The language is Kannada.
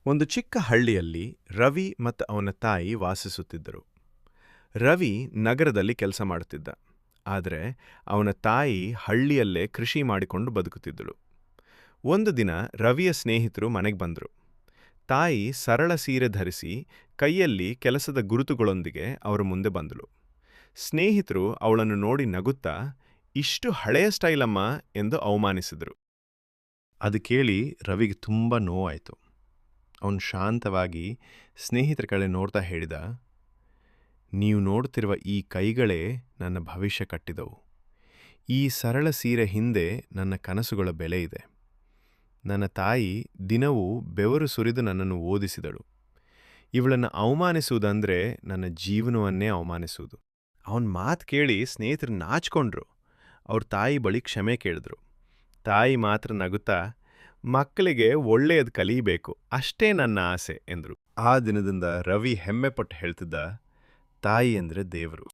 ಒಂದು ಚಿಕ್ಕ ಹಳ್ಳಿಯಲ್ಲಿ ರವಿ ಮತ್ತು ಅವನ ತಾಯಿ ವಾಸಿಸುತ್ತಿದ್ದರು. ರವಿ ನಗರದಲ್ಲಿ ಕೆಲಸ ಮಾಡುತ್ತಿದ್ದ, ಆದರೆ ಅವನ ತಾಯಿ ಹಳ್ಳಿಯಲ್ಲೇ ಕೃಷಿ ಮಾಡಿಕೊಂಡು ಬದುಕುತ್ತಿದ್ದಳು. ಒಂದು ದಿನ ರವಿಯ ಸ್ನೇಹಿತರು ಮನೆಗೆ ಬಂದರು. ತಾಯಿ ಸರಳ ಸೀರೆ ಧರಿಸಿ ಕೈಯಲ್ಲಿ ಕೆಲಸದ ಗುರುತುಗಳೊಂದಿಗೆ ಅವರ ಮುಂದೆ ಬಂದಳು. ಸ್ನೇಹಿತರು ಅವಳನ್ನು ನೋಡಿ ನಗುತ್ತಾ, ಇಷ್ಟು ಹಳೆಯ ಸ್ಟೈಲಮ್ಮ ಎಂದು ಅವಮಾನಿಸಿದರು. ಅದು ಕೇಳಿ ರವಿಗೆ ತುಂಬ ನೋವಾಯಿತು. ಅವನು ಶಾಂತವಾಗಿ ಸ್ನೇಹಿತರ ಕಡೆ ನೋಡ್ತಾ ಹೇಳಿದ, ನೀವು ನೋಡ್ತಿರುವ ಈ ಕೈಗಳೇ ನನ್ನ ಭವಿಷ್ಯ ಕಟ್ಟಿದವು. ಈ ಸರಳ ಸೀರೆ ಹಿಂದೆ ನನ್ನ ಕನಸುಗಳ ಬೆಲೆ ಇದೆ. ನನ್ನ ತಾಯಿ ದಿನವೂ ಬೆವರು ಸುರಿದು ನನ್ನನ್ನು ಓದಿಸಿದಳು. ಇವಳನ್ನು ಅವಮಾನಿಸುವುದಂದ್ರೆ ನನ್ನ ಜೀವನವನ್ನೇ ಅವಮಾನಿಸುವುದು. ಅವನ ಮಾತು ಕೇಳಿ ಸ್ನೇಹಿತರು ನಾಚಿಕೊಂಡ್ರು. ಅವ್ರ ತಾಯಿ ಬಳಿ ಕ್ಷಮೆ ಕೇಳಿದ್ರು. ತಾಯಿ ಮಾತ್ರ ನಗುತ್ತಾ, ಮಕ್ಕಳಿಗೆ ಒಳ್ಳೆಯದು ಕಲಿಯಬೇಕು, ಅಷ್ಟೇ ನನ್ನ ಆಸೆ ಎಂದರು. ಆ ದಿನದಿಂದ ರವಿ ಹೆಮ್ಮೆಪಟ್ಟು ಹೇಳ್ತಿದ್ದ, ತಾಯಿ ಅಂದರೆ ದೇವರು.